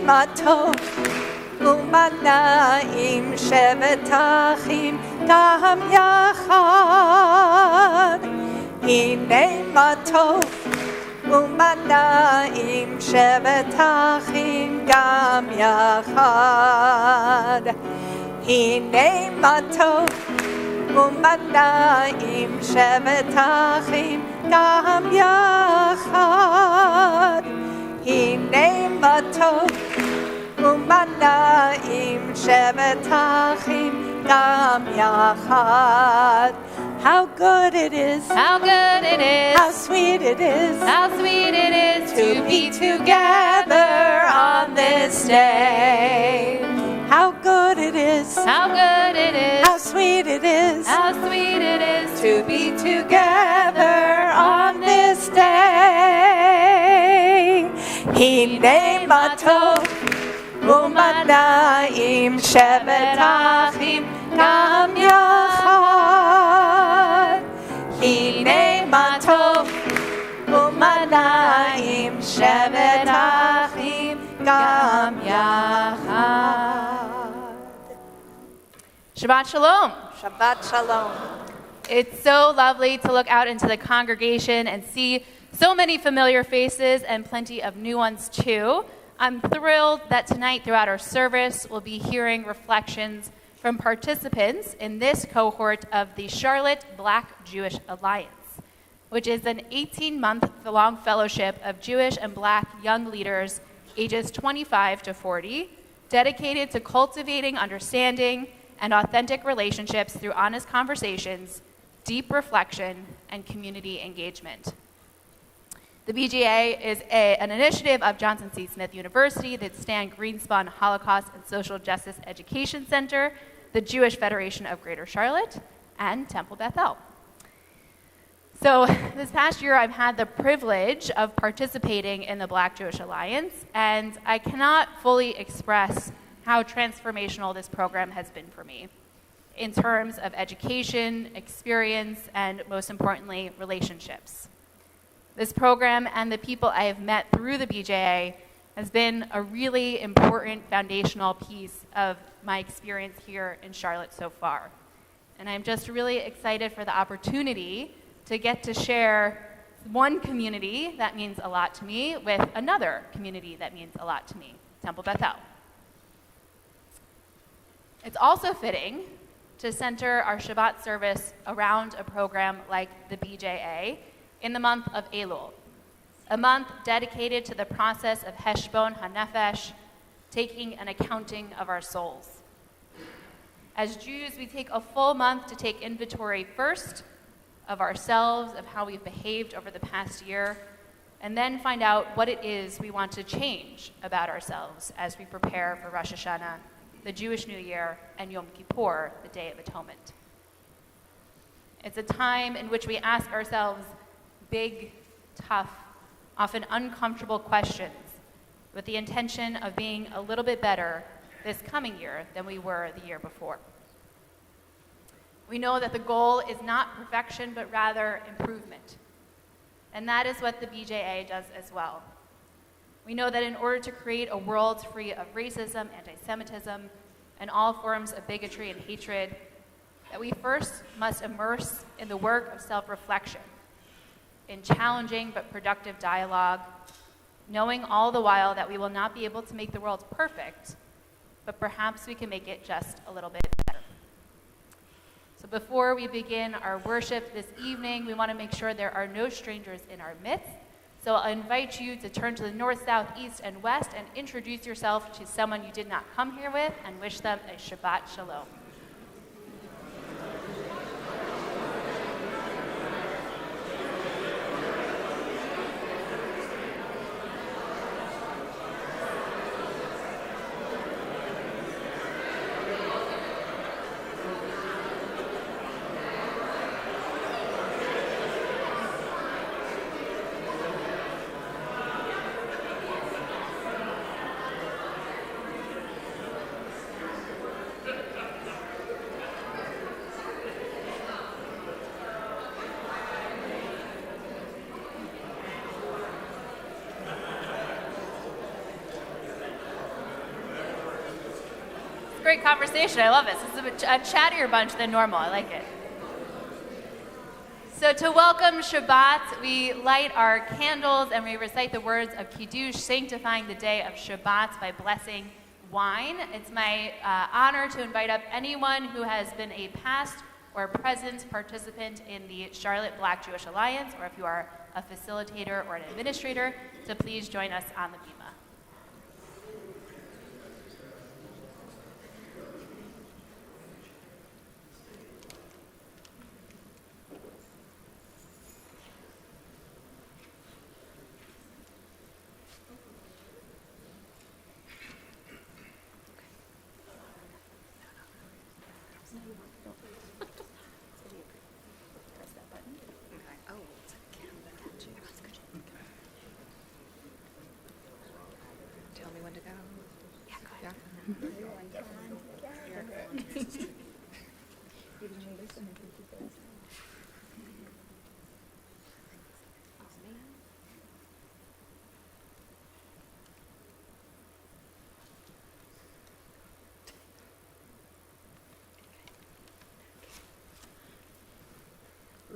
מה טוב ומה נעים שבת אחים גם יחד. הנה מה טוב ומה נעים שבת אחים גם יחד. הנה מה טוב ומה נעים שבת אחים גם יחד. הנה מה טוב ומה נעים שבת אחים גם יחד. How good it is, how good it is, how sweet it is, how sweet it is to be together on this day. How good it is, how good it is, how sweet it is, how sweet it is to be together on this day. הנה מה טוב ומה נעים שבת אחים גם יחד. הנה מה טוב ומה נעים שבת אחים גם יחד. Shabbat Shalom. Shabbat Shalom. It's so lovely to look out into the congregation and see so many familiar faces and plenty of new ones too. I'm thrilled that tonight throughout our service we'll be hearing reflections from participants in this cohort of the Charlotte Black Jewish Alliance, which is an 18-month-long fellowship of Jewish and Black young leaders ages 25 to 40, dedicated to cultivating understanding and authentic relationships through honest conversations, deep reflection, and community engagement. The BJA is an initiative of Johnson C. Smith University, the Stan Greenspun Holocaust and Social Justice Education Center, the Jewish Federation of Greater Charlotte, and Temple Bethel. So this past year, I've had the privilege of participating in the Black Jewish Alliance, and I cannot fully express how transformational this program has been for me in terms of education, experience, and most importantly, relationships. This program and the people I have met through the BJA has been a really important foundational piece of my experience here in Charlotte so far. And I'm just really excited for the opportunity to get to share one community that means a lot to me with another community that means a lot to me, Temple Bethel. It's also fitting to center our Shabbat service around a program like the BJA in the month of Elul, a month dedicated to the process of Heshbon HaNefesh, taking an accounting of our souls. As Jews, we take a full month to take inventory first of ourselves, of how we've behaved over the past year, and then find out what it is we want to change about ourselves as we prepare for Rosh Hashanah, the Jewish New Year, and Yom Kippur, the Day of Atonement. It's a time in which we ask ourselves big, tough, often uncomfortable questions with the intention of being a little bit better this coming year than we were the year before. We know that the goal is not perfection, but rather improvement. And that is what the BJA does as well. We know that in order to create a world free of racism, anti-Semitism, and all forms of bigotry and hatred, that we first must immerse in the work of self-reflection, in challenging but productive dialogue, knowing all the while that we will not be able to make the world perfect, but perhaps we can make it just a little bit better. So before we begin our worship this evening, we want to make sure there are no strangers in our midst. So I'll invite you to turn to the north, south, east, and west and introduce yourself to someone you did not come here with and wish them a Shabbat Shalom. great conversation. I love this. This is a chattier bunch than normal. I like it. So to welcome Shabbat, we light our candles and we recite the words of Kiddush, sanctifying the day of Shabbat by blessing wine. It's my honor to invite up anyone who has been a past or present participant in the Charlotte Black Jewish Alliance, or if you are a facilitator or an administrator, to please join us on the bima. Tell me when to go. Yeah, go ahead.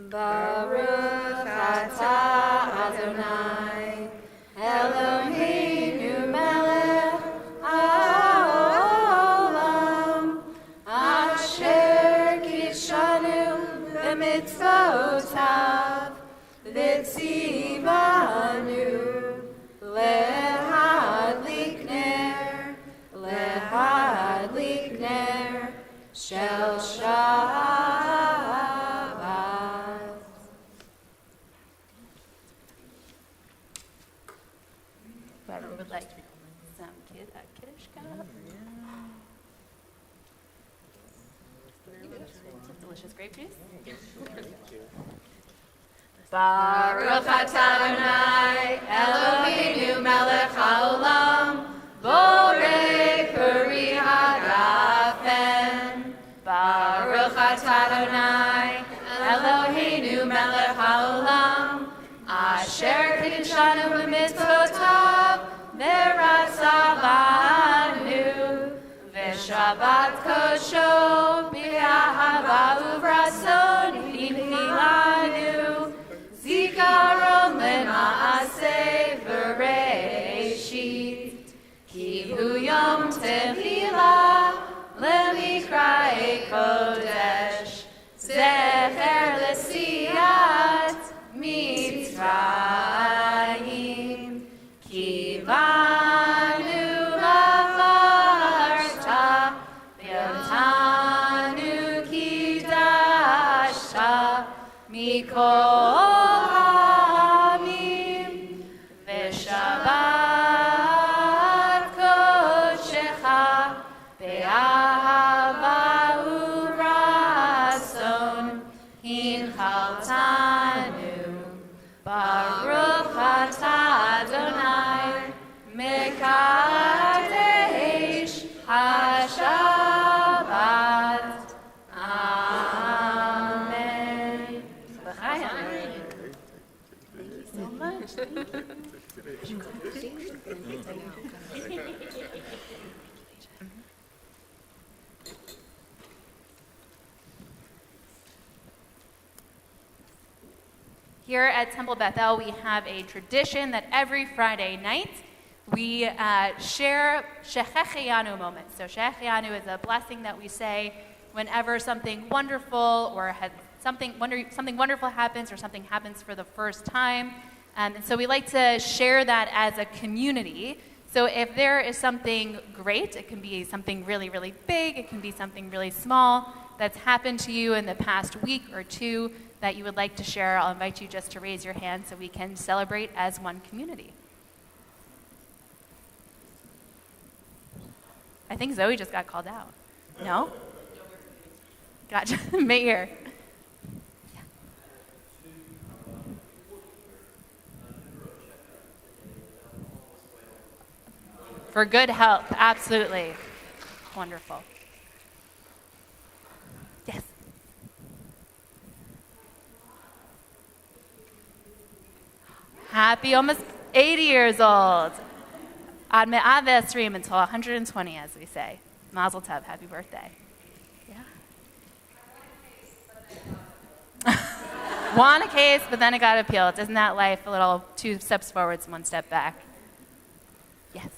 Baruch atah Adonai Eloheinu melech haolam asher kidshanu b'mitzvotav v'tzivanu lehadlik ner shel Shabbat. Whoever would like some Kiddush cup. Some delicious grape juice. Baruch atah Adonai Eloheinu melech haolam borei peri hagafen. Baruch atah Adonai Eloheinu melech haolam asher kidshanu b'mitzvotav v'ratzavanu v'shabbat kodsho b'ahava u'v'ratzon himchilanu zikaron lema'aseh v'reishit ki hu yom tehillah lemikra'ei kodesh zecher l'siyat Mitzrayim kivanu lafarta v'yotanu kidashta mikol ha'amim v'shabbat kodshecha be'ahava u'ratzon hinchaltanu. Baruch atah Adonai mekadesh haShabbat. Amen. Thank you so much. Here at Temple Bethel, we have a tradition that every Friday night we share Shechecheyanu moments. So Shechecheyanu is a blessing that we say whenever something wonderful or something wonderful happens or something happens for the first time. And so we like to share that as a community. So if there is something great, it can be something really, really big, it can be something really small that's happened to you in the past week or two that you would like to share, I'll invite you just to raise your hand so we can celebrate as one community. I think Zoe just got called out. No? Gotcha. Mayor. Yeah. For good health, absolutely. Wonderful. Yes. Happy almost 80 years old. Ad me'ad ve'esrim until 120, as we say. Mazel tov, happy birthday. Yeah. Won a case, but then it got appealed. Isn't that life? A little 2 steps forwards, 1 step back. Yes.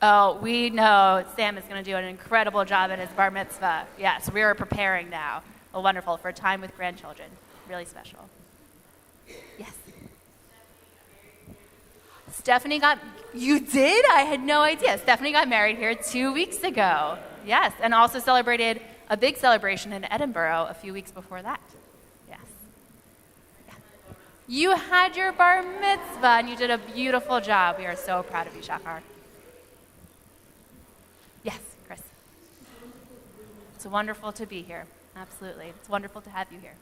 Oh, we know Sam is going to do an incredible job at his bar mitzvah. Yes, we are preparing now. Oh, wonderful, for a time with grandchildren. Really special. Yes. Stephanie you did? I had no idea. Stephanie got married here 2 weeks ago. Yes, and also celebrated a big celebration in Edinburgh a few weeks before that. Yes. Yeah. You had your bar mitzvah, and you did a beautiful job. We are so proud of you, Shachar. Yes, Chris. It's wonderful to be here. Absolutely. It's wonderful to have you here.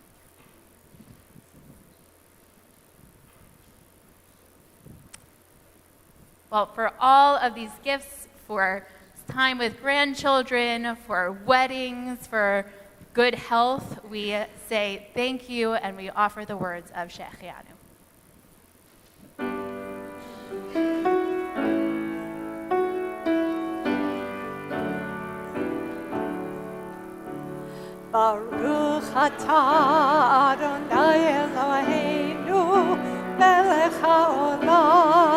Well, for all of these gifts, for time with grandchildren, for weddings, for good health, we say thank you, and we offer the words of Shechianu. Baruch atah Adonai Eloheinu melech haolam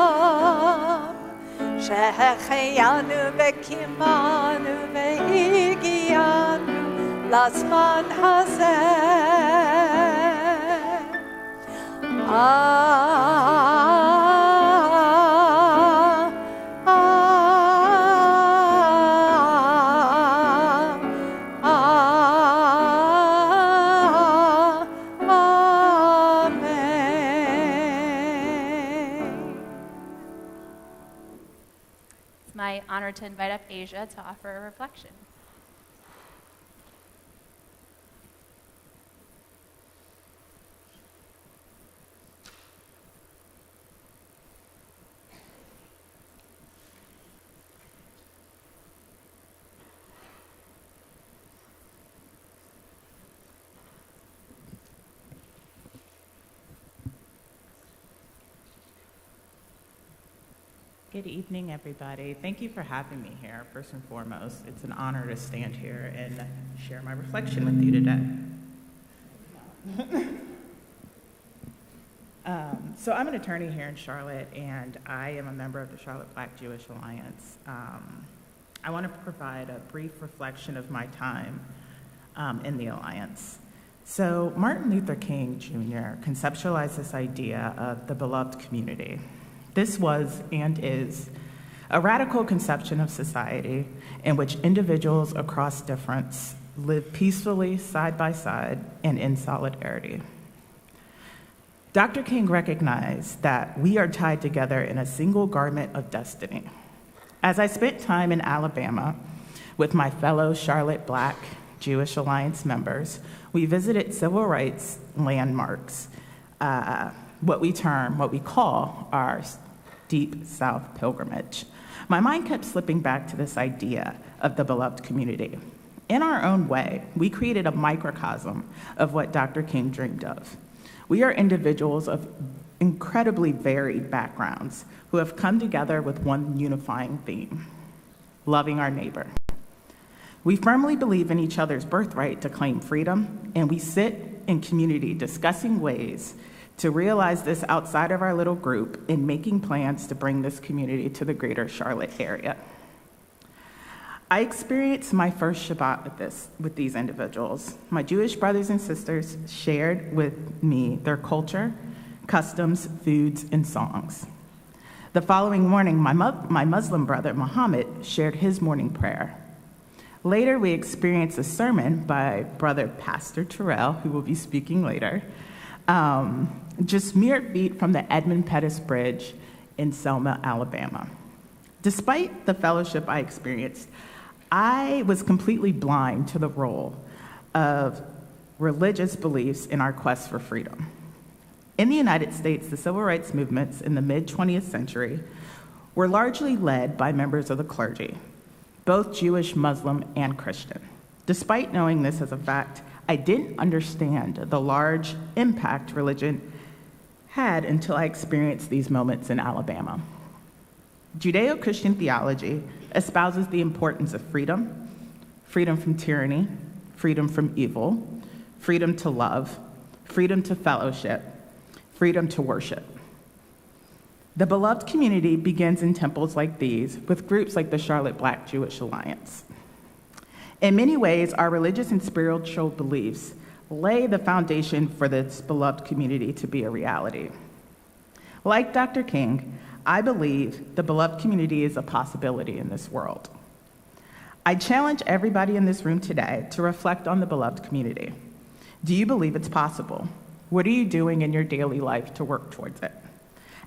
שהחיינו וקימנו והגיענו לזמן הזה. Honor to invite up Asia to offer a reflection. Good evening, everybody. Thank you for having me here, first and foremost. It's an honor to stand here and share my reflection with you today. So I'm an attorney here in Charlotte, and I am a member of the Charlotte Black Jewish Alliance. I want to provide a brief reflection of my time in the Alliance. So Martin Luther King Jr. conceptualized this idea of the beloved community. This was and is a radical conception of society in which individuals across difference live peacefully side by side and in solidarity. Dr. King recognized that we are tied together in a single garment of destiny. As I spent time in Alabama with my fellow Charlotte Black Jewish Alliance members, we visited civil rights landmarks, what we call our Deep South pilgrimage. My mind kept slipping back to this idea of the beloved community. In our own way, we created a microcosm of what Dr. King dreamed of. We are individuals of incredibly varied backgrounds who have come together with one unifying theme: loving our neighbor. We firmly believe in each other's birthright to claim freedom, and we sit in community discussing ways to realize this outside of our little group and making plans to bring this community to the greater Charlotte area. I experienced my first Shabbat with these individuals. My Jewish brothers and sisters shared with me their culture, customs, foods, and songs. The following morning, my Muslim brother, Muhammad, shared his morning prayer. Later, we experienced a sermon by Brother Pastor Terrell, who will be speaking later, just mere feet from the Edmund Pettus Bridge in Selma, Alabama. Despite the fellowship I experienced, I was completely blind to the role of religious beliefs in our quest for freedom. In the United States, the civil rights movements in the mid-20th century were largely led by members of the clergy, both Jewish, Muslim, and Christian. Despite knowing this as a fact, I didn't understand the large impact religion had until I experienced these moments in Alabama. Judeo-Christian theology espouses the importance of freedom, freedom from tyranny, freedom from evil, freedom to love, freedom to fellowship, freedom to worship. The beloved community begins in temples like these with groups like the Charlotte Black Jewish Alliance. In many ways, our religious and spiritual beliefs lay the foundation for this beloved community to be a reality. Like Dr. King, I believe the beloved community is a possibility in this world. I challenge everybody in this room today to reflect on the beloved community. Do you believe it's possible? What are you doing in your daily life to work towards it?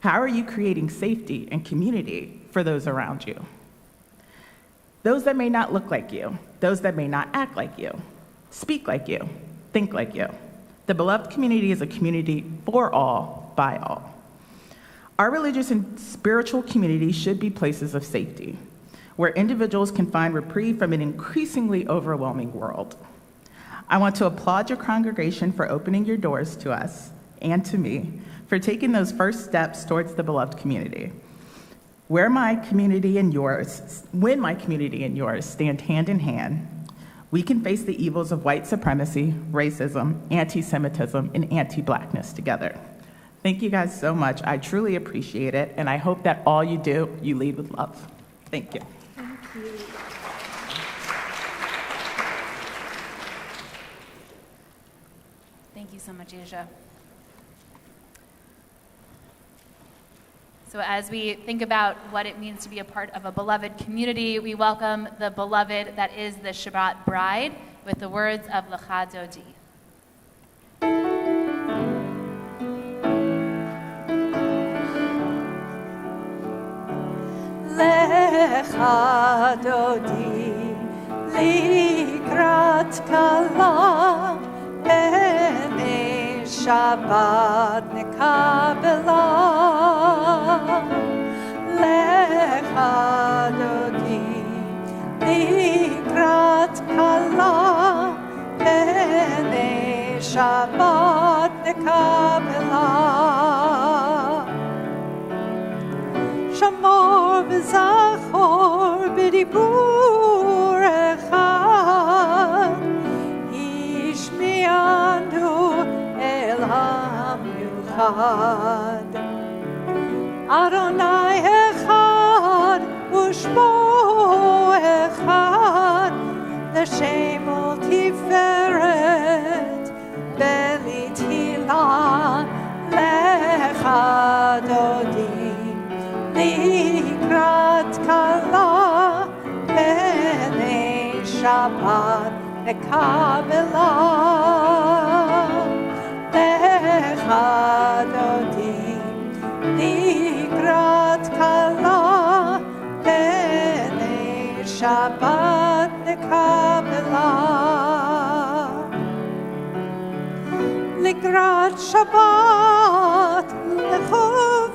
How are you creating safety and community for those around you? Those that may not look like you, those that may not act like you, speak like you, think like you. The beloved community is a community for all, by all. Our religious and spiritual community should be places of safety, where individuals can find reprieve from an increasingly overwhelming world. I want to applaud your congregation for opening your doors to us and to me, for taking those first steps towards the beloved community. When my community and yours stand hand in hand, we can face the evils of white supremacy, racism, anti-Semitism, and anti-Blackness together. Thank you guys so much. I truly appreciate it, and I hope that all you do, you lead with love. Thank you. Thank you. Thank you so much, Asia. So as we think about what it means to be a part of a beloved community, we welcome the beloved that is the Shabbat bride with the words of Lecha Dodi. Lecha Dodi likrat kala b'nei Shabbat nekabela. Lecha Dodi likrat kala b'nei Shabbat nekabela. Shamor v'zachor b'dibur echad Ishmi'anu el ha'miuchad Adonai echad u'shmo echad L'shem u'tiferet b'litila Lecha Dodi Likrat kala b'nei Shabbat nekabela. Lecha Dodi likrat kala b'nei Shabbat nekabela. Likrat Shabbat lechu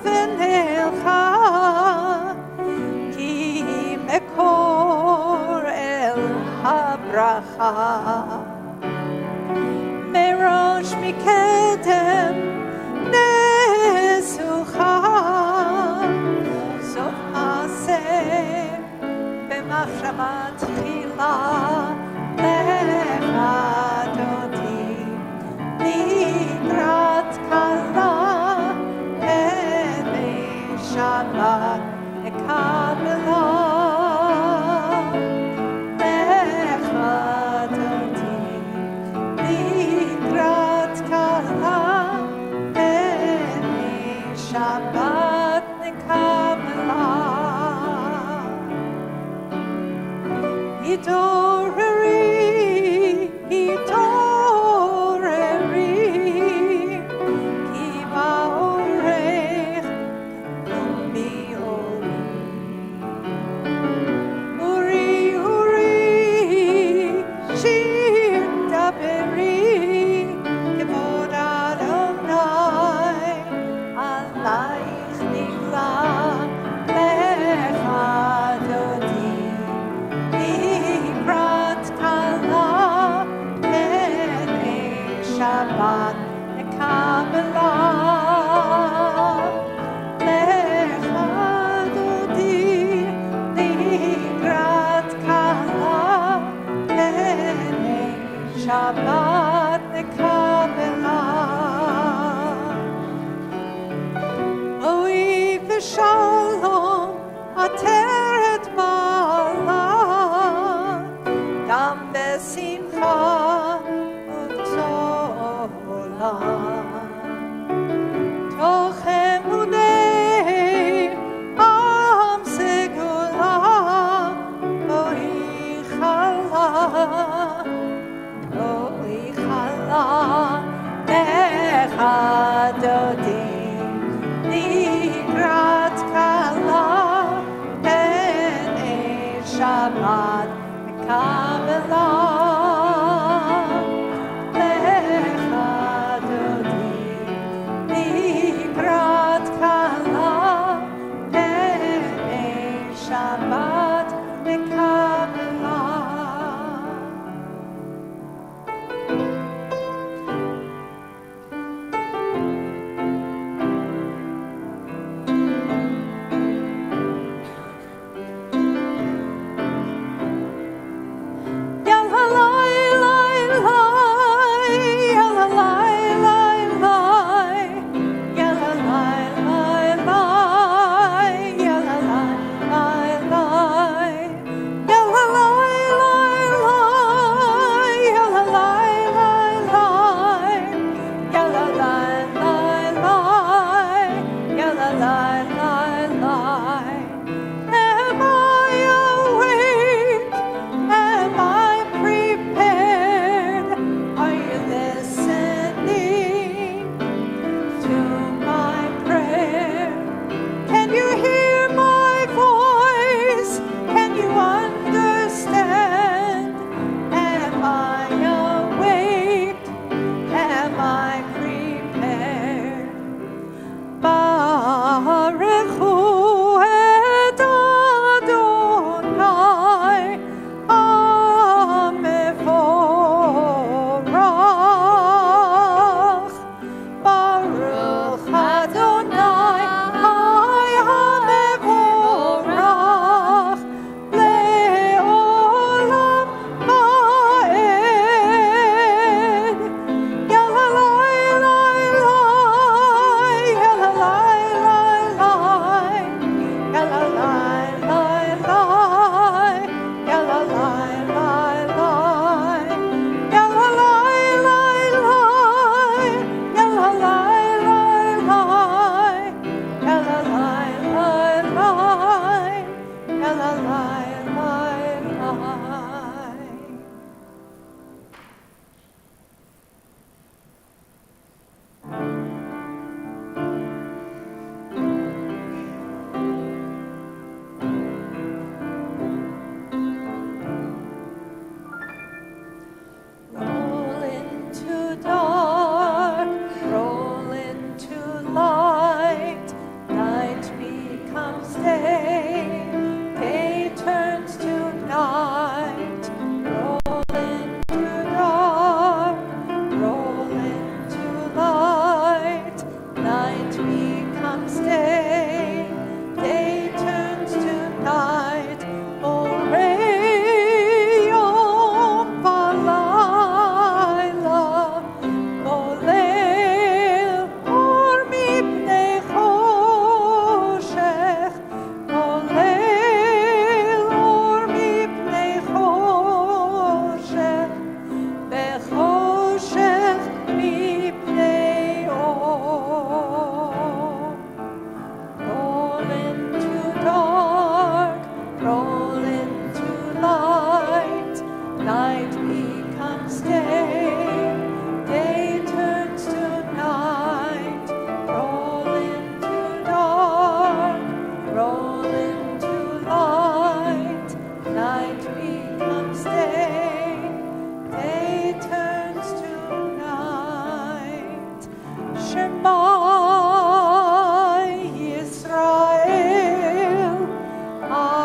v'nelcha ki mekor el habracha merosh mikedem nesucha sof maseh b'machshava tchila lecha Dodi likrat kala b'nei Shabbat nekabela. Lecha Dodi likrat kala b'nei Shabbat nekabela. Yidor Shabbat Kabbalah. Lecha Dodi Ligrat Kala Penei Shabbat Kabbalah. Oi v'shalom ateret bala gam besimcha u'tola toch emunei am segula oi chala lecha dodi Ligrat Kala Penei Shabbat Kabbalah. Lecha Dodi Ligrat Kala Penei Shabbat Kabbalah.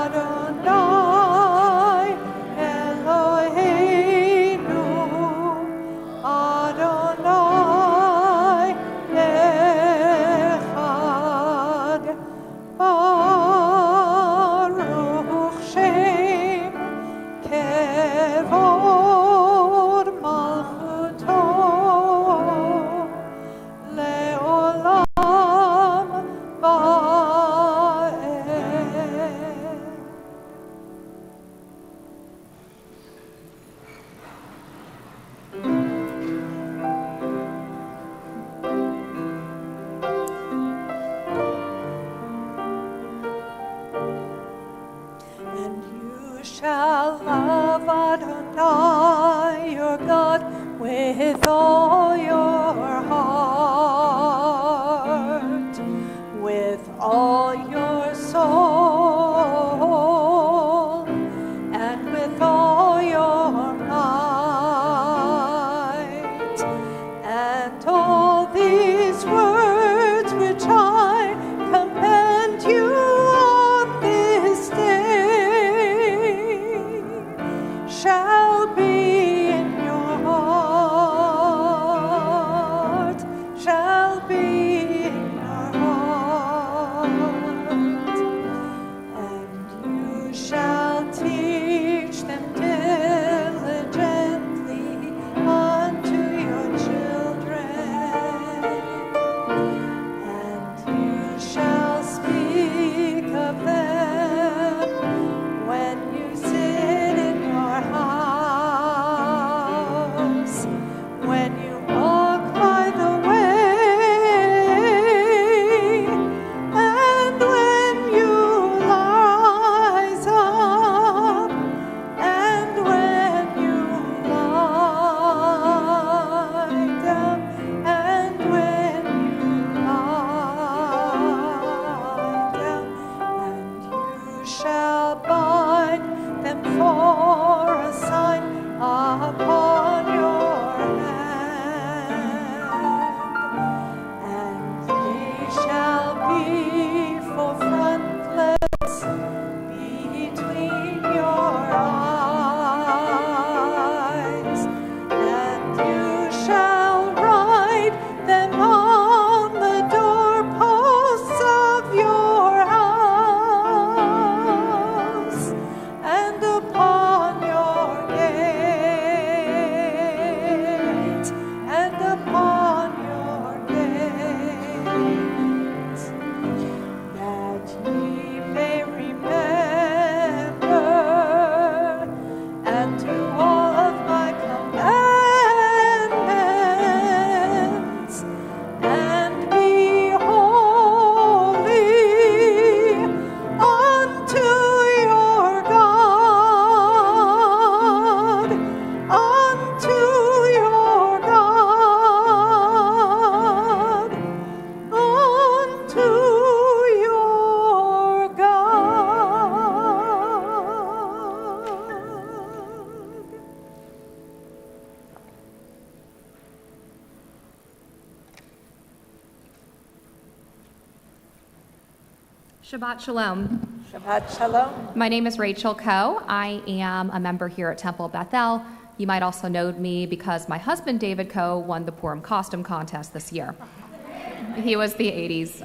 Adonai Eloheinu with all your heart, with all your soul, and with all your might. And all these words which I command you on this day shall be in your heart, shall be in your heart. And you shall teach them diligently unto your children, and you shall speak of them when you sit in your house, when you walk by the way, and when you rise up, and when you lie down, and when you lie down, and you shall bind them for a sign upon your hand, and they shall be for frontlets between your eyes, and you shall write them on the doorposts of your house and upon your gate, and upon your gate, that ye may remember and do all of my commandments, and be holy unto your God, unto your God, unto your God. Shabbat Shalom. Shabbat Shalom. My name is Rachel Coe. I am a member here at Temple Bethel. You might also know me because my husband, David Coe, won the Purim costume contest this year. He was the 80s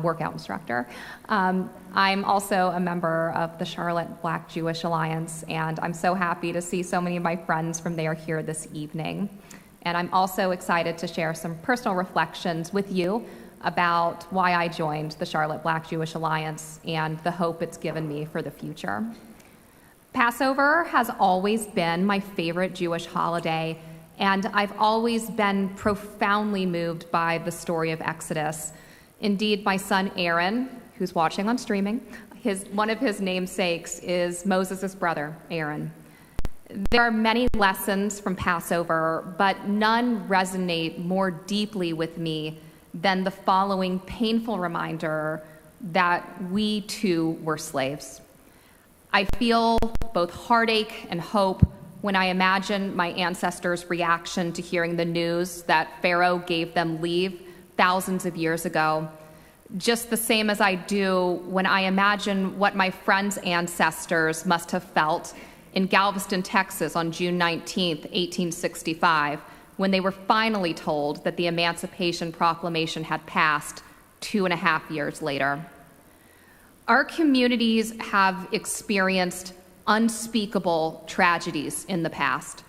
workout instructor. I'm also a member of the Charlotte Black Jewish Alliance, and I'm so happy to see so many of my friends from there here this evening. And I'm also excited to share some personal reflections with you about why I joined the Charlotte Black Jewish Alliance and the hope it's given me for the future. Passover has always been my favorite Jewish holiday, and I've always been profoundly moved by the story of Exodus. Indeed, my son Aaron, who's watching on streaming, one of his namesakes is Moses' brother, Aaron. There are many lessons from Passover, but none resonate more deeply with me than the following painful reminder that we too were slaves. I feel both heartache and hope when I imagine my ancestors' reaction to hearing the news that Pharaoh gave them leave thousands of years ago, just the same as I do when I imagine what my friends' ancestors must have felt in Galveston, Texas on June 19th, 1865, when they were finally told that the Emancipation Proclamation had passed 2.5 years later. Our communities have experienced unspeakable tragedies in the past,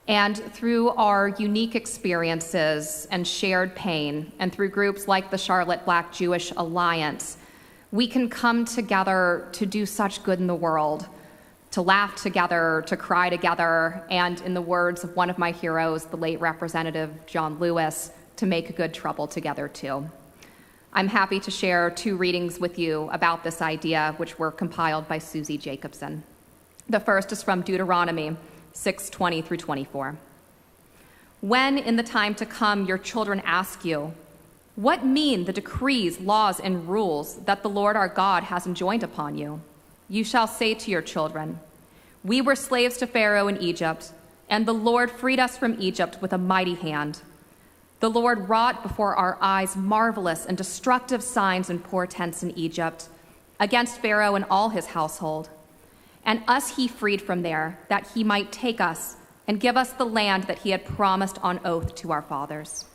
and through our unique experiences and shared pain, and through groups like the Charlotte Black Jewish Alliance, we can come together to do such good in the world, to laugh together, to cry together, and in the words of one of my heroes, the late Representative John Lewis, to make good trouble together too. I'm happy to share 2 readings with you about this idea, which were compiled by Susie Jacobson. The first is from Deuteronomy 6:20 through 24. When in the time to come your children ask you, what mean the decrees, laws, and rules that the Lord our God has enjoined upon you? You shall say to your children, we were slaves to Pharaoh in Egypt, and the Lord freed us from Egypt with a mighty hand. The Lord wrought before our eyes marvelous and destructive signs and portents in Egypt, against Pharaoh and all his household. And us he freed from there, that he might take us and give us the land that he had promised on oath to our fathers.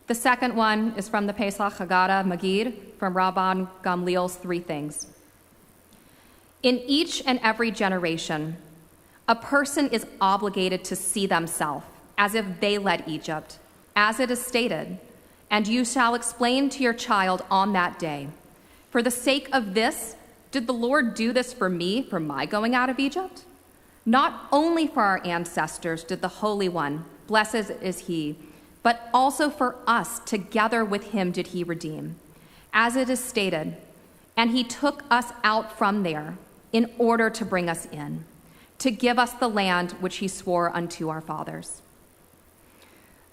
The second one is from the Pesach Haggadah Magid, from Rabban Gamliel's Three Things. In each and every generation, a person is obligated to see themselves as if they led Egypt, as it is stated, and you shall explain to your child on that day, for the sake of this, did the Lord do this for me, for my going out of Egypt? Not only for our ancestors did the Holy One, blessed is he, but also for us together with him did he redeem. As it is stated, and he took us out from there in order to bring us in, to give us the land which he swore unto our fathers.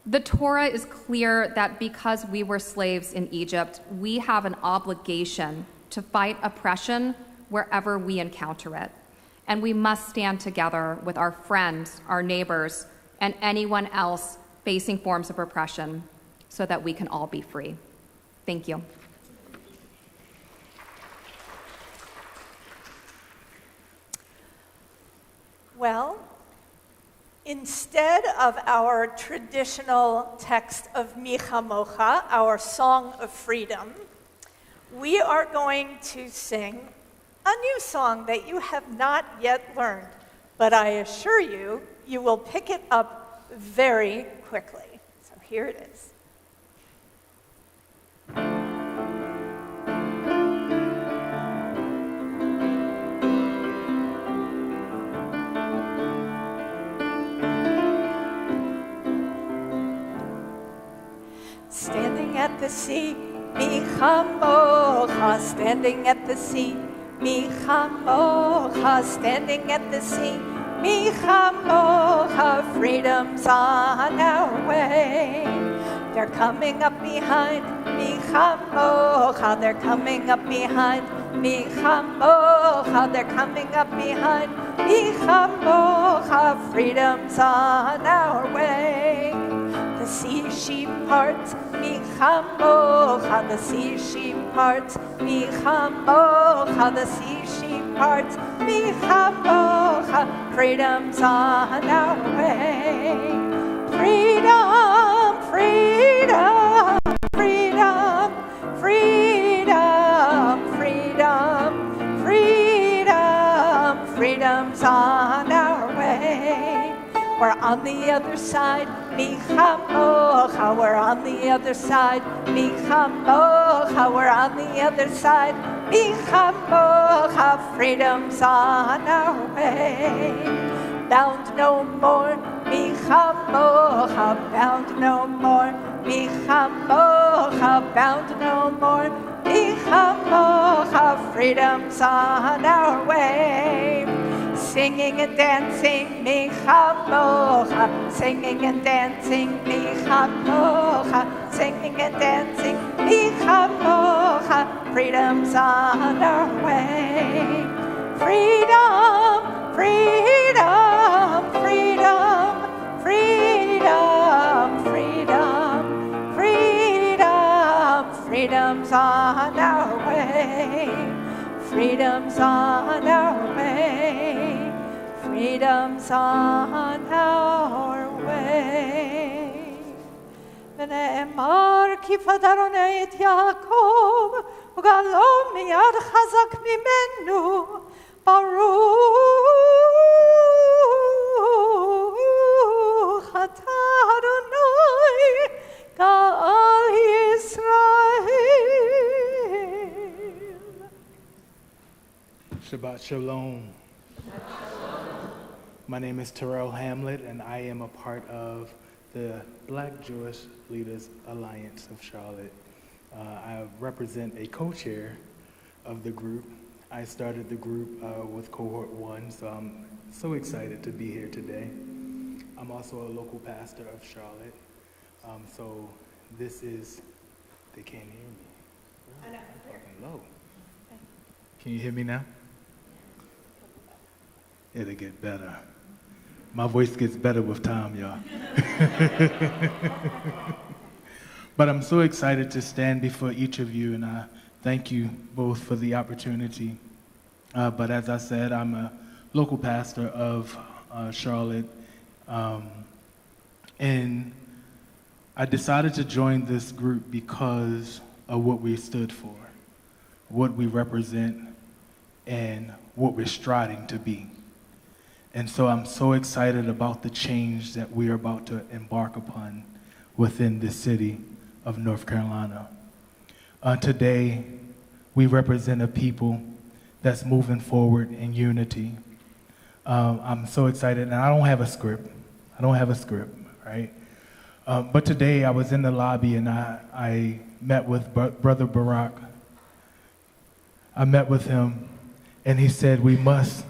The Torah is clear that because we were slaves in Egypt, we have an obligation to fight oppression wherever we encounter it. And we must stand together with our friends, our neighbors, and anyone else facing forms of oppression so that we can all be free. Thank you. Well, instead of our traditional text of Micha Mocha, our song of freedom, we are going to sing a new song that you have not yet learned, but I assure you, you will pick it up very quickly. So here it is. Standing at the sea, Micha Mocha, standing at the sea, Micha Mocha, standing at the sea, Micha Mocha, freedom's on our way. They're coming up behind, Micha Mocha, they're coming up behind, Micha Mocha, they're coming up behind, Micha Mocha, freedom's on our way. The sea she parts, Micha Mocha, the sea she parts, Micha Mocha, the sea she parts, Micha Mocha, freedom's on our way. Freedom, freedom, freedom, freedom, freedom, freedom, freedom's on our way. We're on the other side, Micha Mocha, we're on the other side, Micha Mocha, we're on the other side, Micha Mocha, freedom's on our way. Bound no more, Micha Mocha, bound no more, Micha Mocha, bound no more, Micha Mocha, freedom's on our way. Singing and dancing, Micha Mocha, singing and dancing, Micha Mocha, singing and dancing, Micha Mocha, freedom's on our way. Freedom, freedom, freedom, freedom, freedom, freedom, freedom's on our way. Freedom's on our way. Freedom's on our way. ונאמר כי פדרונה את יעקב וגאלו מיד חזק ממנו ברוך אתה אדוני גאל ישראל. Shabbat Shalom. My name is Terrell Hamlet, and I am a part of the Black Jewish Leaders Alliance of Charlotte. I represent a co-chair of the group. I started the group with cohort 1, so I'm so excited to be here today. I'm also a local pastor of Charlotte. So this is, they can't hear me. I'm talking low. Can you hear me now? It'll get better. My voice gets better with time, y'all. But I'm so excited to stand before each of you, and I thank you both for the opportunity. But as I said, I'm a local pastor of Charlotte, and I decided to join this group because of what we stood for, what we represent, and what we're striving to be. And so I'm so excited about the change that we are about to embark upon within the city of North Carolina. Today, we represent a people that's moving forward in unity. I'm so excited, and I don't have a script. Right? But today, I was in the lobby, and I met with Brother Barack. I met with him, and he said, we must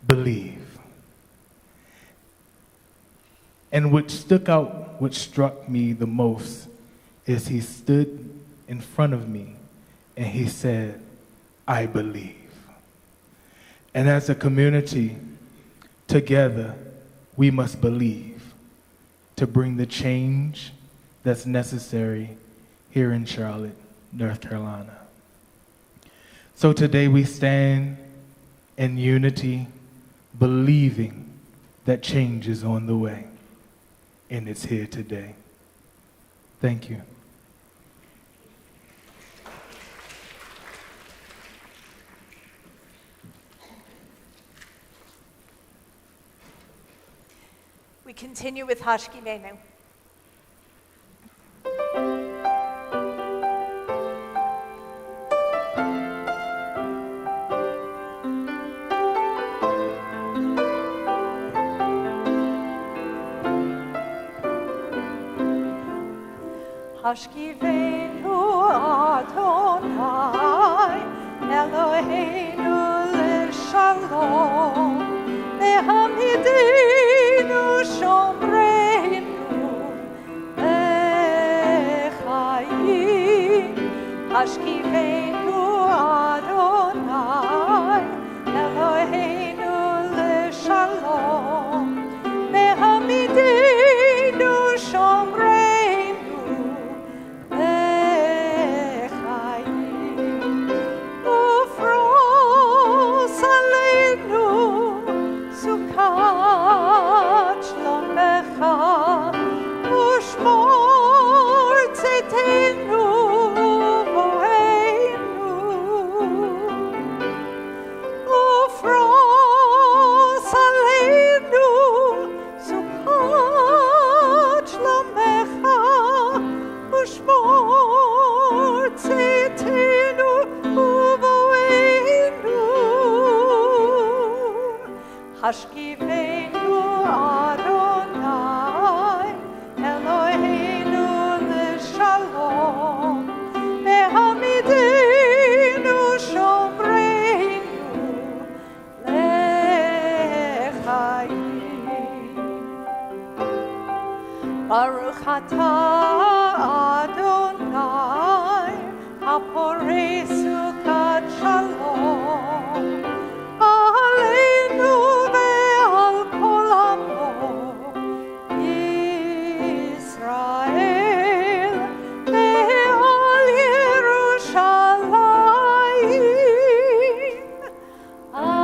believe. And what struck me the most is he stood in front of me and he said, I believe. And as a community, together, we must believe to bring the change that's necessary here in Charlotte, North Carolina. So today we stand in unity, believing that change is on the way, and it's here today. Thank you. We continue with Hashkivenu. Hashkivenu Adonai, Eloheinu l'shalom, Nehamidinu shomreinu l'chaim. Hashkivenu Adonai, Eloheinu l'shalom, Nehamidinu shomreinu. Hashkivenu Adonai, Eloheinu l'shalom, Nehamidinu shomreinu l'chaim. Baruch atah Adonai, haporei sukat shalom, aleinu ve'al kol amo Yisrael, ve'al Yerushalayim. Amen.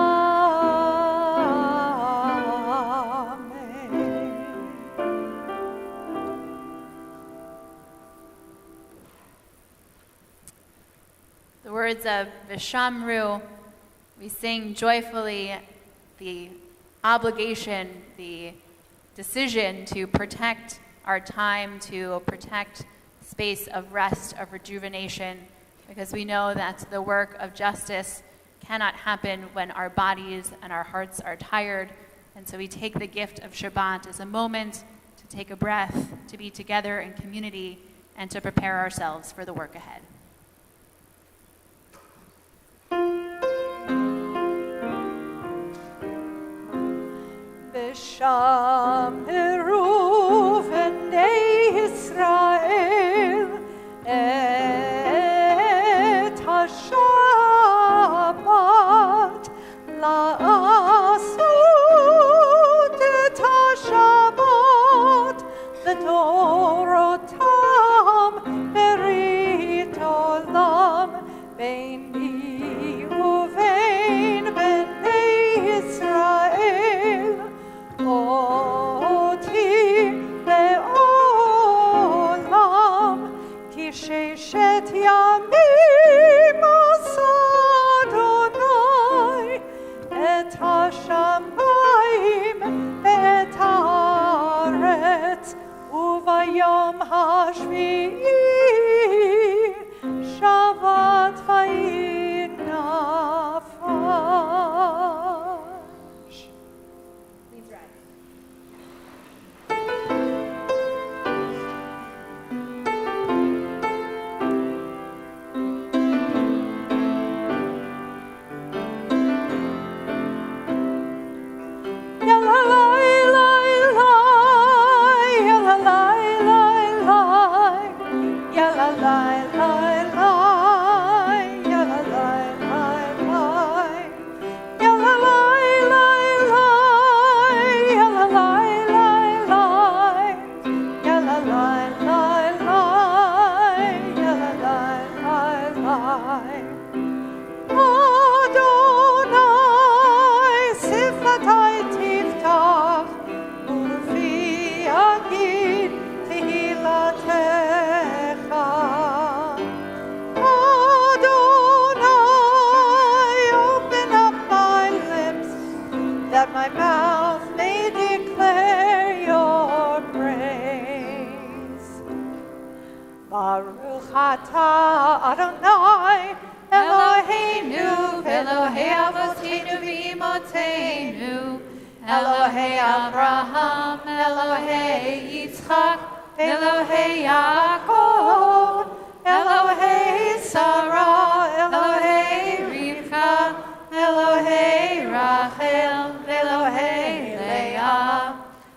The words of Vishamru, we sing joyfully the obligation, the decision to protect our time, to protect space of rest, of rejuvenation, because we know that the work of justice cannot happen when our bodies and our hearts are tired. And so we take the gift of Shabbat as a moment to take a breath, to be together in community, and to prepare ourselves for the work ahead. B'shalom שמרו בני ישראל את השבת, לעשות את השבת לדורותם ברית עולם, ביני ובין בני ישראל, אותי לעולם, כי ששת ימים עשה אדוני את השמיים ואת הארץ, וביום השביעי שבת וינפש. Please rise. My mouth may declare your praise. Baruch atah Adonai Eloheinu Elohei Avotenu v'Imotenu Elohei Abraham Elohei Yitzchak Elohei Yaakov Elohei Sarah Elohei Rivka Elohei Rachel, Elohei Leah,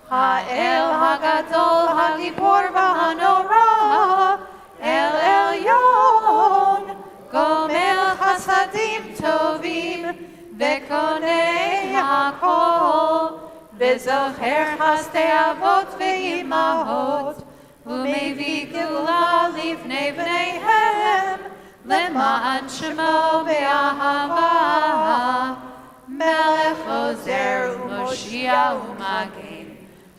Ha'el Hagadol, Hagibor v'Hanora, El Elyon, Gomel Chasadim Tovim, V'konei Hakol, V'zocher Chastei Avot v'Imahot, U'mevi Gula Livnei Bneihem, למען שמו באהבה, מלך עוזר ומושיע ומגן.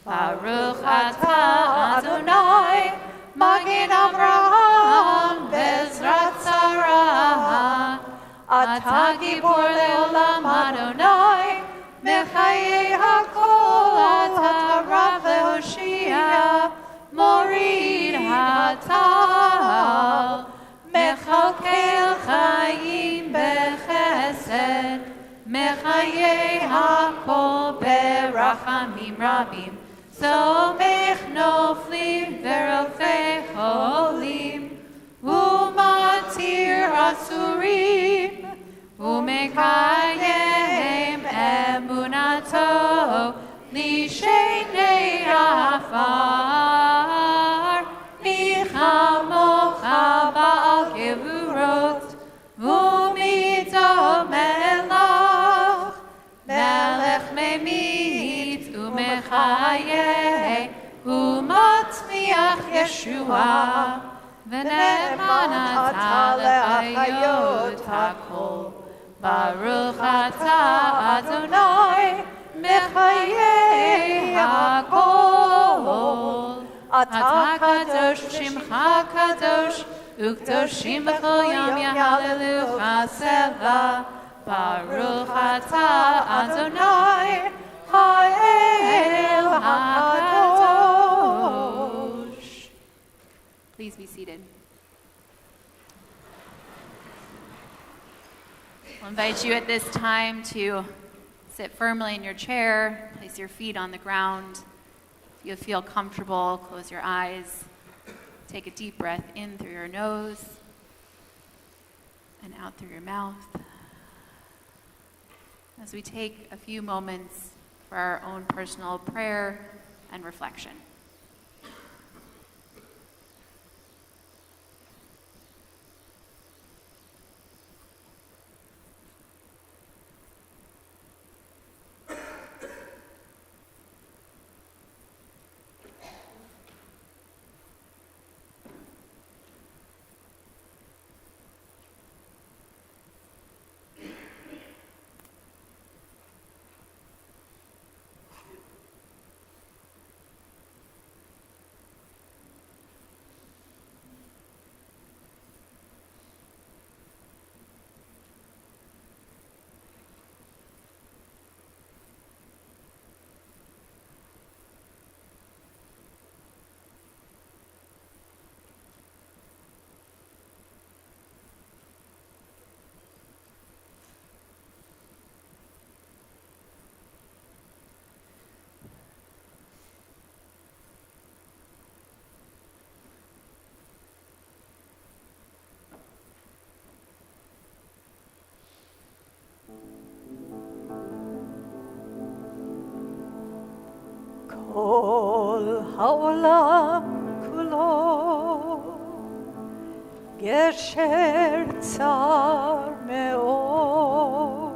ברוך אתה אדוני, מגן אברהם בעזרת שרה. אתה גיבור לעולם אדוני, מחיי הכל אתה רב להושיע, מוריד הטל. מחלקל חיים בחסד, מחיי הכל ברחמים רבים, סומך נופלים ורופא חולים, ומתיר אסורים, ומקיים אמונתו לשני עפר. מי כמוך בעל גבורות ומיתו מלך, מלך ממית ומחיה ומצמיח ישועה, ונאמן אתה להחיות הכל. ברוך אתה אדוני מחיי הכל. אתה קדוש שמך קדוש, וקדושים בכל יום יהללוך סלה. ברוך אתה אדוני האל הקדוש. Please be seated. I'll invite you at this time to sit firmly in your chair, place your feet on the ground. If you feel comfortable, close your eyes. Take a deep breath in through your nose and out through your mouth. As we take a few moments for our own personal prayer and reflection. כל העולם כולו גשר צר מאוד,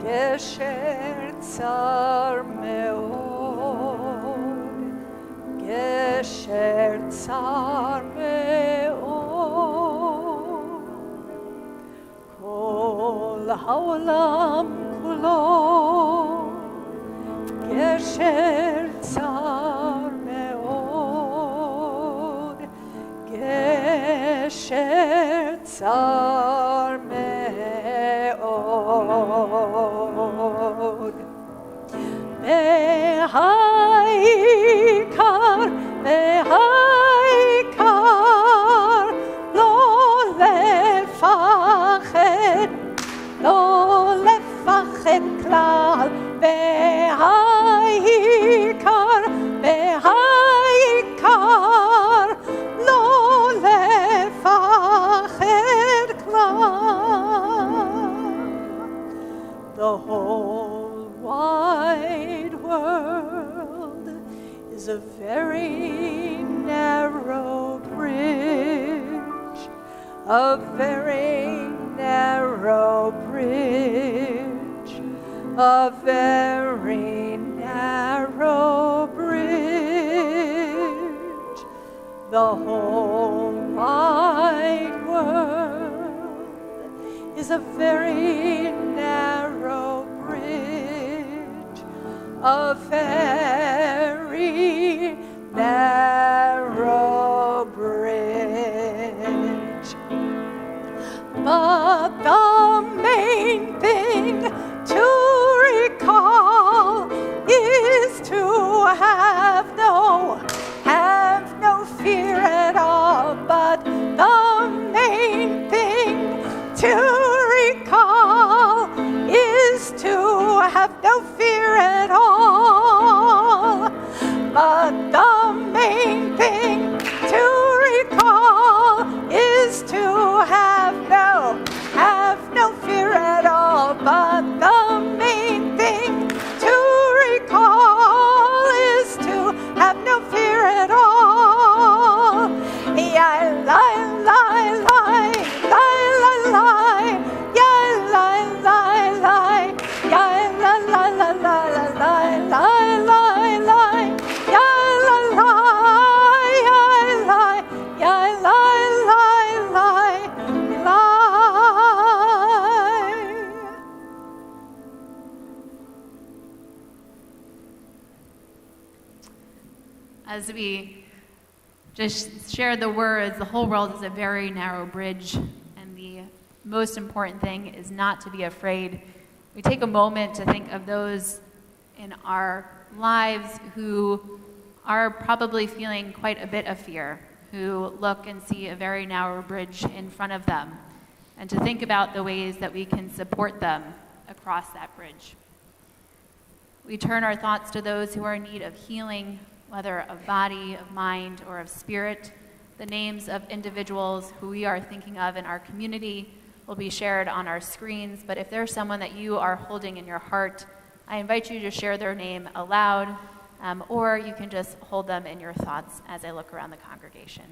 גשר צר מאוד, גשר צר מאוד. כל העולם כולו גשר צר מאוד, גשר צר מאוד. והעיקר, והעיקר, לא לפחד, לא לפחד כלל. והעיקר, והעיקר, לא לפחד כלל. The whole wide world is a very narrow bridge, a very narrow bridge, a very narrow bridge. The whole wide world is a very narrow bridge, a very narrow bridge. But the main thing to recall is to have no fear at all. But the main thing to recall is to have no fear at all. But the main thing to recall is to have no fear at all. But the main thing to recall is to have no fear at all. Yeah, lie, lie, lie, lie, lie, lie, yeah, lie, lie, lie, yeah, lie, lie, lie, lie, lie, lie, lie, lie, yeah, lie, lie, yeah, lie, yeah, lie, lie, lie, lie. As we just share the words, the whole world is a very narrow bridge, and the most important thing is not to be afraid. We take a moment to think of those in our lives who are probably feeling quite a bit of fear, who look and see a very narrow bridge in front of them, and to think about the ways that we can support them across that bridge. We turn our thoughts to those who are in need of healing, whether of body, of mind, or of spirit. The names of individuals who we are thinking of in our community will be shared on our screens, but if there's someone that you are holding in your heart I invite you to share their name aloud, or you can just hold them in your thoughts as I look around the congregation.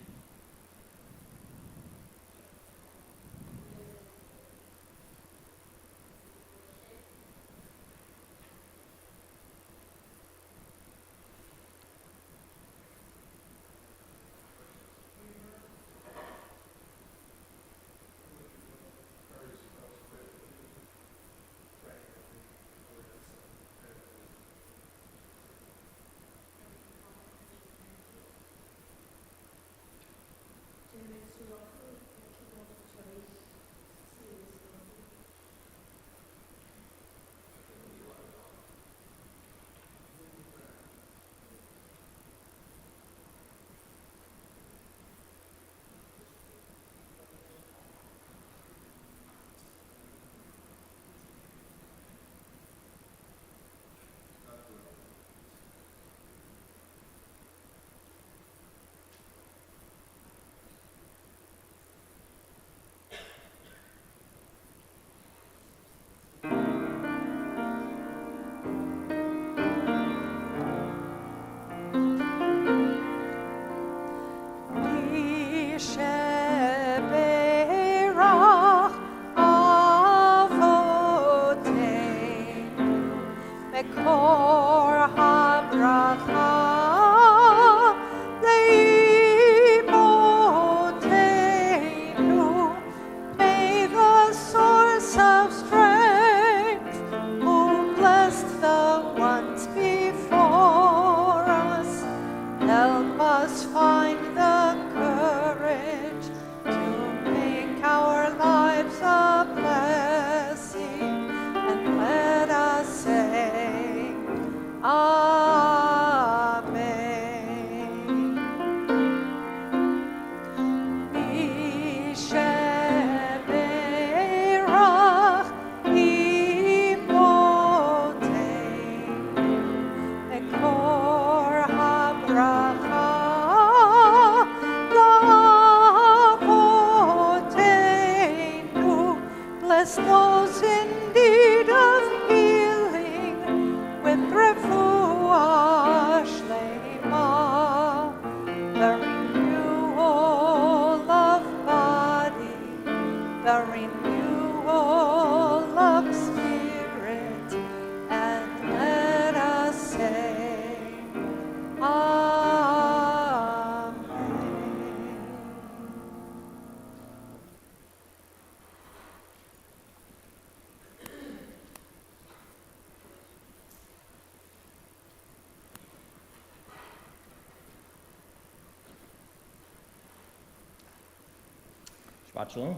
Shabbat Shalom.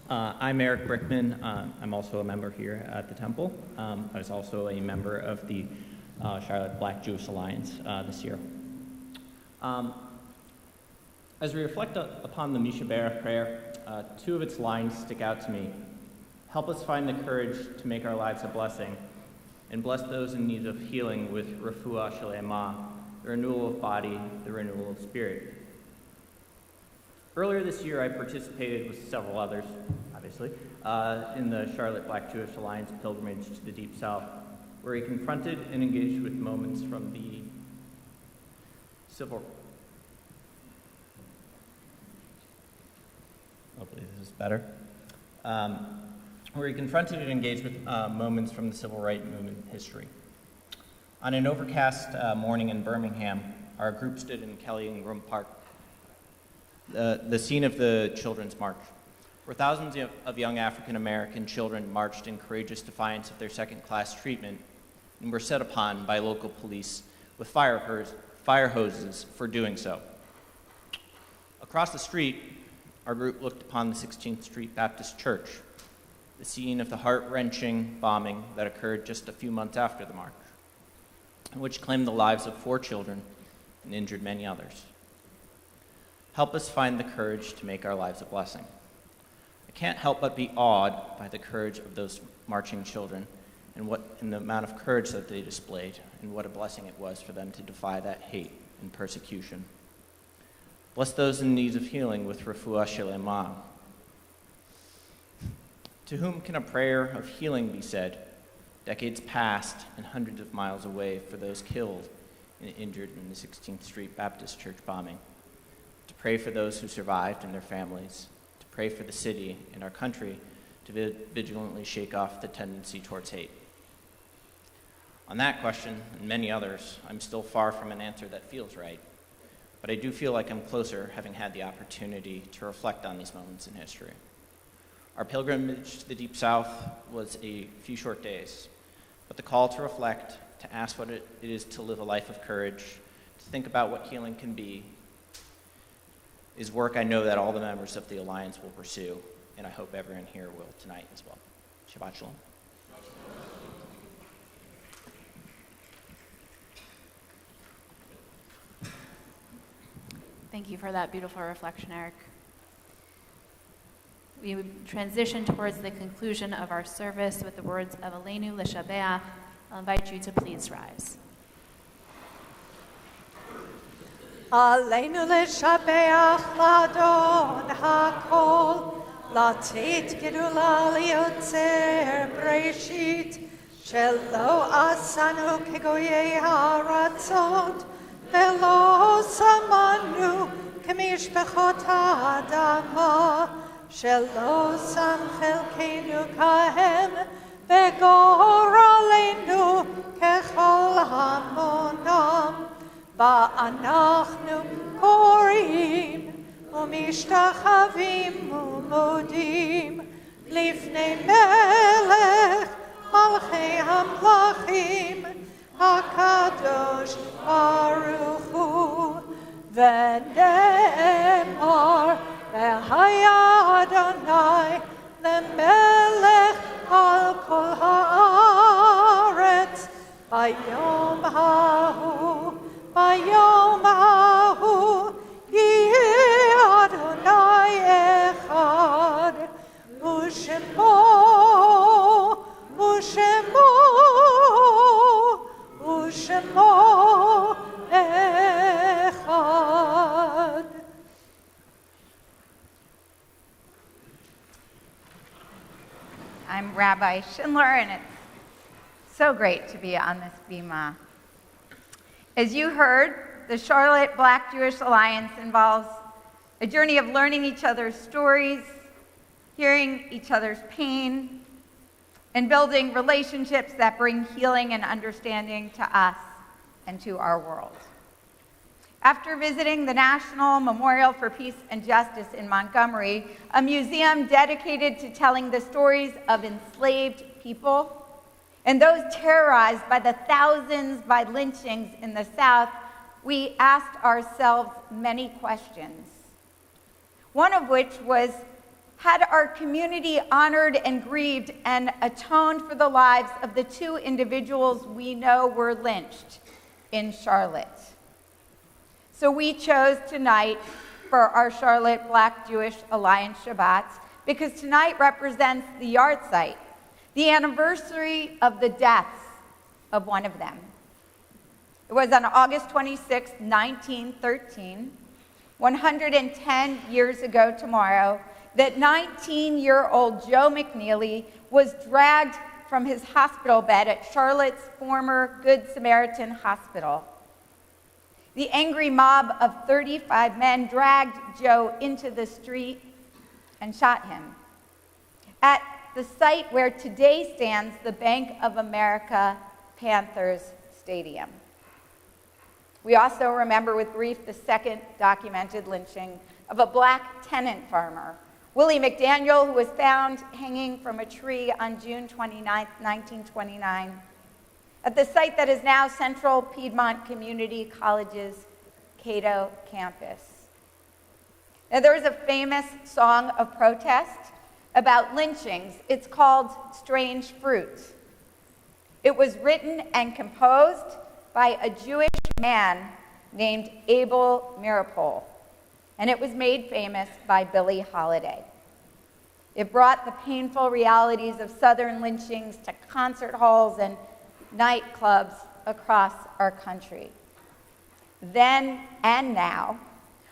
I'm Eric Brickman. I'm also a member here at the temple. I was also a member of the Charlotte Black Jewish Alliance this year. As we reflect upon the Misha Berach prayer, two of its lines stick out to me. Help us find the courage to make our lives a blessing, and bless those in need of healing with refuah shelema, the renewal of body, the renewal of spirit. Earlier this year, I participated with several others, obviously, in the Charlotte Black Jewish Alliance pilgrimage to the Deep South, where we confronted and engaged with moments from the civil... Hopefully this is better. Where we confronted and engaged with moments from the civil rights movement history. On an overcast morning in Birmingham, our group stood in Kelly Ingram Park, the scene of the Children's March, where thousands of young African-American children marched in courageous defiance of their second-class treatment and were set upon by local police with fire hoses for doing so. Across the street, our group looked upon the 16th Street Baptist Church, the scene of the heart-wrenching bombing that occurred just a few months after the march, which claimed the lives of 4 children and injured many others. Help us find the courage to make our lives a blessing. I can't help but be awed by the courage of those marching children and the amount of courage that they displayed, and what a blessing it was for them to defy that hate and persecution. Bless those in need of healing with refuah shelema. To whom can a prayer of healing be said? decades past and hundreds of miles away for those killed and injured in the 16th Street Baptist Church bombing, to pray for those who survived and their families, to pray for the city and our country to vigilantly shake off the tendency towards hate. On that question, and many others, I'm still far from an answer that feels right, but I do feel like I'm closer having had the opportunity to reflect on these moments in history. Our pilgrimage to the Deep South was a few short days, but the call to reflect, to ask what it is to live a life of courage, to think about what healing can be, is work I know that all the members of the Alliance will pursue, and I hope everyone here will tonight as well. Shabbat Shalom. Thank you for that beautiful reflection, Eric. We transition towards the conclusion of our service with the words of Aleinu L'Shabeach. I'll invite you to please rise. Aleinu l'shabeach l'Adon hakol, latit gedula liotzer breshit, shelo asanu kegoyei haratzot, velo samanu kemishpechot ha'adama, shelo sam chelkeinu kahem, vegor aleinu kechol hamonam. ואנחנו קוראים ומשתחווים ומודים לפני מלך מלכי המלכים הקדוש ברוך הוא ונאמר והיה אדוני למלך על כל הארץ ביום ההוא ביום ההוא יהיה אדוני אחד ושמו אחד. I'm Rabbi Schindler, and it's so great to be on this bima. As you heard, the Charlotte Black Jewish Alliance involves a journey of learning each other's stories, hearing each other's pain, and building relationships that bring healing and understanding to us and to our world. After visiting the National Memorial for Peace and Justice in Montgomery, a museum dedicated to telling the stories of enslaved people and those terrorized by the thousands by lynchings in the South, we asked ourselves many questions. One of which was, had our community honored and grieved and atoned for the lives of the two individuals we know were lynched in Charlotte? So we chose tonight for our Charlotte Black Jewish Alliance Shabbat because tonight represents the yard site, the anniversary of the deaths of one of them. It was on August 26, 1913, 110 years ago tomorrow, that 19-year-old Joe McNeely was dragged from his hospital bed at Charlotte's former Good Samaritan Hospital. The angry mob of 35 men dragged Joe into the street and shot him at the site where today stands the Bank of America Panthers Stadium. We also remember with grief the second documented lynching of a black tenant farmer, Willie McDaniel, who was found hanging from a tree on June 29, 1929, at the site that is now Central Piedmont Community College's Cato campus. Now, there is a famous song of protest about lynchings. It's called Strange Fruit. It was written and composed by a Jewish man named Abel Meeropol, and it was made famous by Billie Holiday. It brought the painful realities of Southern lynchings to concert halls and nightclubs across our country. Then and now,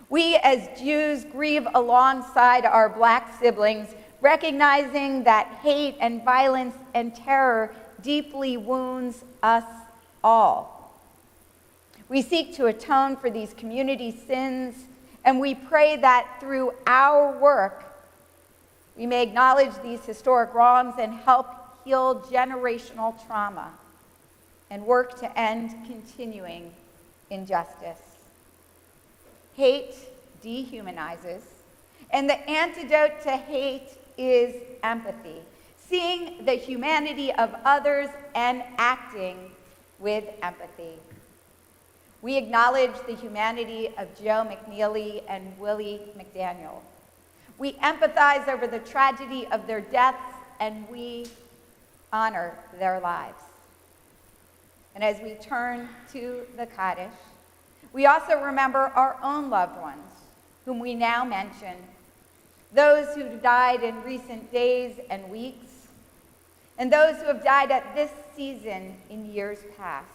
we as Jews grieve alongside our black siblings, recognizing that hate and violence and terror deeply wounds us all. We seek to atone for these community sins, and we pray that through our work, we may acknowledge these historic wrongs and help heal generational trauma and work to end continuing injustice. Hate dehumanizes, and the antidote to hate is empathy, seeing the humanity of others and acting with empathy. We acknowledge the humanity of Joe McNeely and Willie McDaniel. We empathize over the tragedy of their deaths, and we honor their lives. And as we turn to the Kaddish, we also remember our own loved ones, whom we now mention, those who died in recent days and weeks, and those who have died at this season in years past.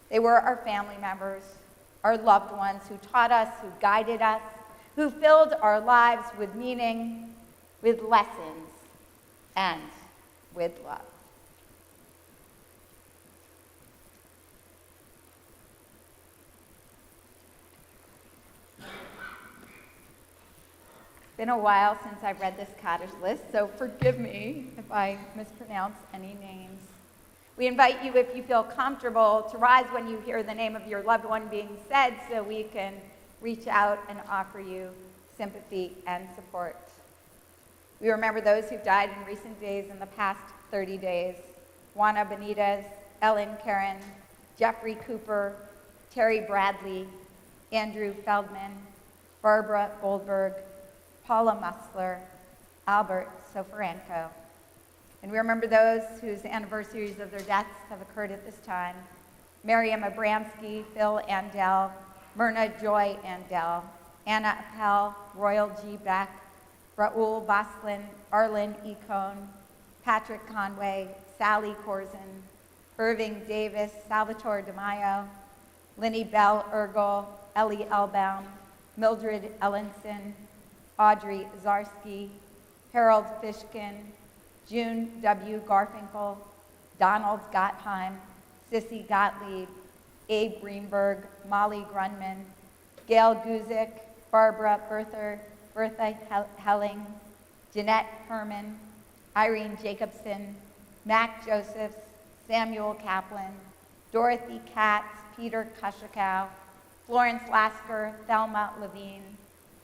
They were our family members, our loved ones who taught us, who guided us, who filled our lives with meaning, with lessons, and with love. It's been a while since I've read this Kaddish list, so forgive me if I mispronounce any names. We invite you, if you feel comfortable, to rise when you hear the name of your loved one being said so we can reach out and offer you sympathy and support. We remember those who've died in recent days in the past 30 days. Juana Benitez, Ellen Karen, Jeffrey Cooper, Terry Bradley, Andrew Feldman, Barbara Goldberg, Paula Musler, Albert Soferenko. And we remember those whose anniversaries of their deaths have occurred at this time. Miriam Abramsky, Phil Andel, Myrna Joy Andel, Anna Appel, Royal G. Beck, Raul Boslin, Arlen Econe, Patrick Conway, Sally Corzin, Irving Davis, Salvatore DeMaio, Linny Bell Ergel, Ellie Elbaum, Mildred Ellenson, Audrey Zarsky, Harold Fishkin, June W. Garfinkel, Donald Gottheim, Sissy Gottlieb, Abe Greenberg, Molly Grunman, Gail Guzik, Barbara Bertha Helling, Jeanette Herman, Irene Jacobson, Mac Josephs, Samuel Kaplan, Dorothy Katz, Peter Kushikow, Florence Lasker, Thelma Levine,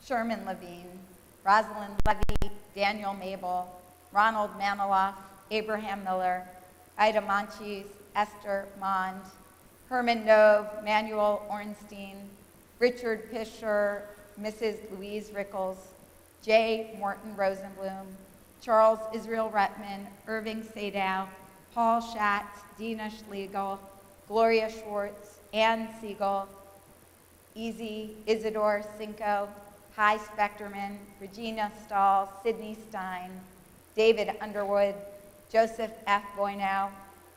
Sherman Levine, Rosalind Levy, Daniel Mabel, Ronald Maniloff, Abraham Miller, Ida Monchis, Esther Mond, Herman Nove, Manuel Ornstein, Richard Pisher, Mrs. Louise Rickles, J. Morton Rosenblum, Charles Israel Rutman, Irving Sadow, Paul Schatz, Dina Schlegel, Gloria Schwartz, Ann Siegel, Easy, Isidore Cinco, Hy Specterman, Regina Stahl, Sidney Stein, David Underwood, Joseph F. Boynow,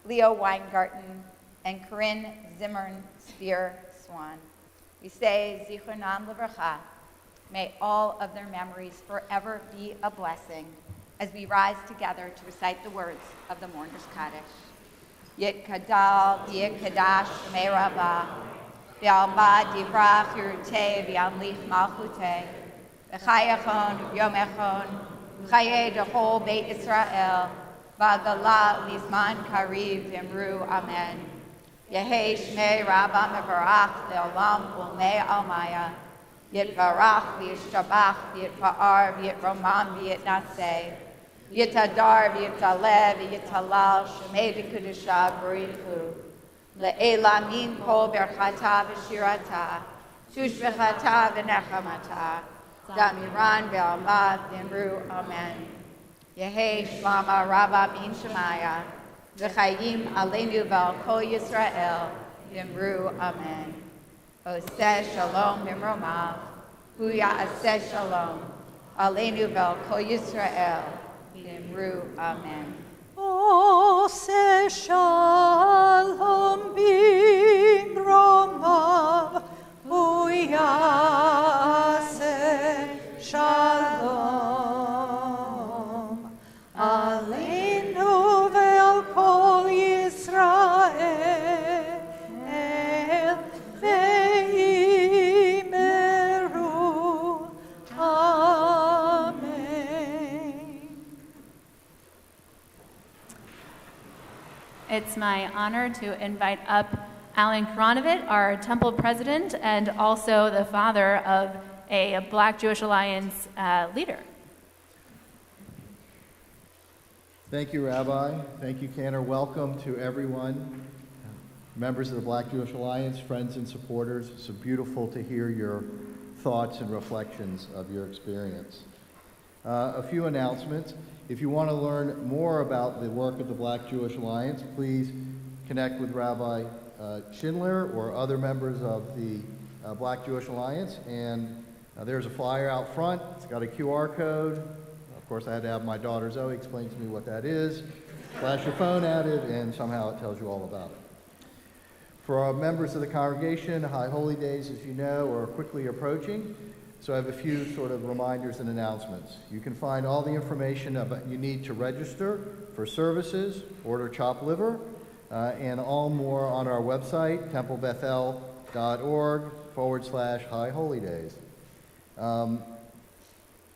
Leo Weingarten, and Corinne Zimmern Spear Swan. We say, Zichronam Livracha, may all of their memories forever be a blessing as we rise together to recite the words of the Mourner's Kaddish. Yit Kadal, Yit Kadash, Shemei Rabbah, V'alma Divrach Yurute, V'amlich Malchute, V'chayachon, Yom Echon, Chaye Dechol Beit Israel, V'agalah Lizman Kariv, V'imru Amen. Yehei Shmei Rabbah Mevarach, V'olam Ulmei Almaya, Yitvarach, V'yishtabach, V'yitva'ar, V'yitromam, V'yitnaseh, V'yitadar, V'yitaleh, V'yitalal, Shemei V'kudusha, B'richu, Le'ela min kol berchata v'shirata, shushvechata v'nechamata, damiran v'alma v'imru amen. Yehei shlama rabba min shemaya, v'chayim aleinu v'al kol Yisrael, v'imru amen. Oseh shalom v'imromav, hu ya'aseh shalom, aleinu v'al kol Yisrael, v'imru amen. Oseh shalom b'imromav, hu ya'aseh shalom. Aleinu ve'al kol it's my honor to invite up Alan Karanovit, our temple president, and also the father of a Black Jewish Alliance leader. Thank you, Rabbi. Thank you, Cantor. Welcome to everyone, members of the Black Jewish Alliance, friends and supporters. It's so beautiful to hear your thoughts and reflections of your experience. A few announcements. If you want to learn more about the work of the Black Jewish Alliance, please connect with Rabbi Schindler or other members of the Black Jewish Alliance. And there's a flyer out front. It's got a QR code. Of course, I had to have my daughter Zoe explain to me what that is. Flash your phone at it, and somehow it tells you all about it. For our members of the congregation, High Holy Days, as you know, are quickly approaching. So I have a few sort of reminders and announcements. You can find all the information you need to register for services, order chopped liver, and all more on our website, templebethel.org/High Holy Days.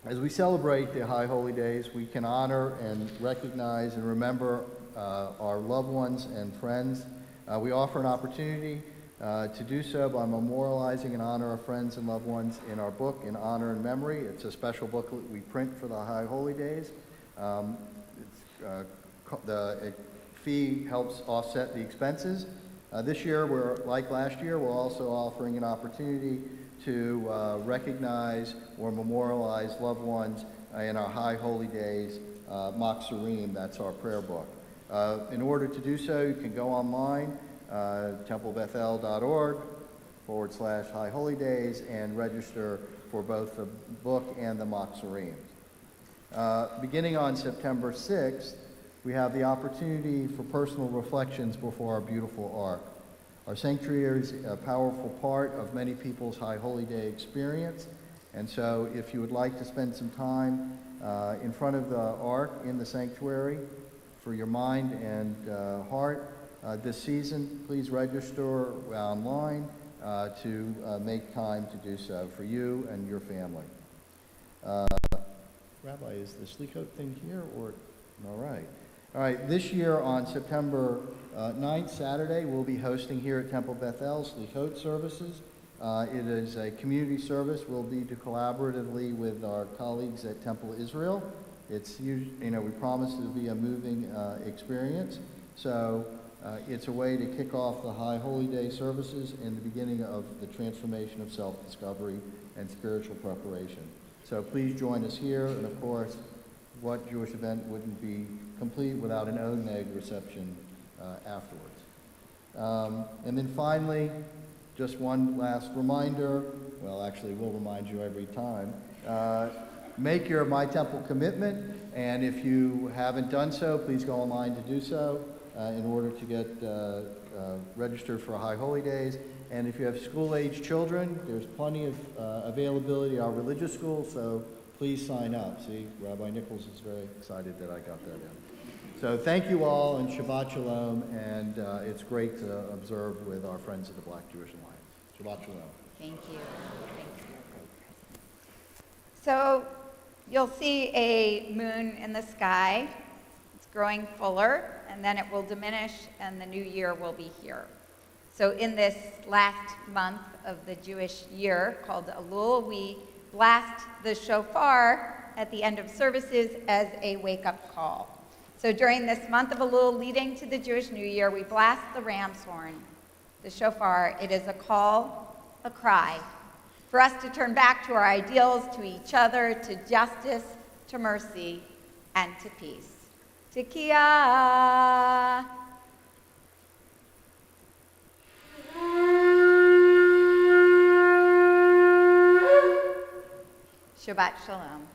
As we celebrate the High Holy Days, we can honor and recognize and remember our loved ones and friends. We offer an opportunity to do so by memorializing and honor our friends and loved ones in our book, In Honor and Memory. It's a special booklet we print for the High Holy Days. The fee helps offset the expenses. This year, like last year, we're also offering an opportunity to recognize or memorialize loved ones in our High Holy Days Machzorim. That's our prayer book. In order to do so, you can go online, templebethel.org/High Holy Days, and register for both the book and the Machzorim. Beginning on September 6th, we have the opportunity for personal reflections before our beautiful ark. Our sanctuary is a powerful part of many people's High Holy Day experience, and so if you would like to spend some time in front of the ark in the sanctuary for your mind and heart, this season, please register online to make time to do so for you and your family. Rabbi, is the Slichot thing here? Or all right. This year on September 9th, Saturday, we'll be hosting here at Temple Bethel Slichot services. It is a community service. We'll be collaboratively with our colleagues at Temple Israel. It's we promise it to be a moving experience. So it's a way to kick off the High Holy Day services in the beginning of the transformation of self-discovery and spiritual preparation. So please join us here, and of course, what Jewish event wouldn't be complete without an Oneg reception afterwards. And then finally, just one last reminder, well actually we'll remind you every time, make your My Temple commitment, and if you haven't done so, please go online to do so in order to get registered for High Holy Days. And if you have school-age children, there's plenty of availability at our religious school, so please sign up. See, Rabbi Nichols is very excited that I got that in. So thank you all, and Shabbat Shalom, and it's great to observe with our friends of the Black Jewish Alliance. Shabbat Shalom. Thank you. So you'll see a moon in the sky. It's growing fuller, and then it will diminish, and the new year will be here. So in this last month of the Jewish year, called Elul, we blast the shofar at the end of services as a wake-up call. So during this month of Elul leading to the Jewish New Year, we blast the ram's horn, the shofar. It is a call, a cry, for us to turn back to our ideals, to each other, to justice, to mercy, and to peace. Tekiah. Shabbat Shalom.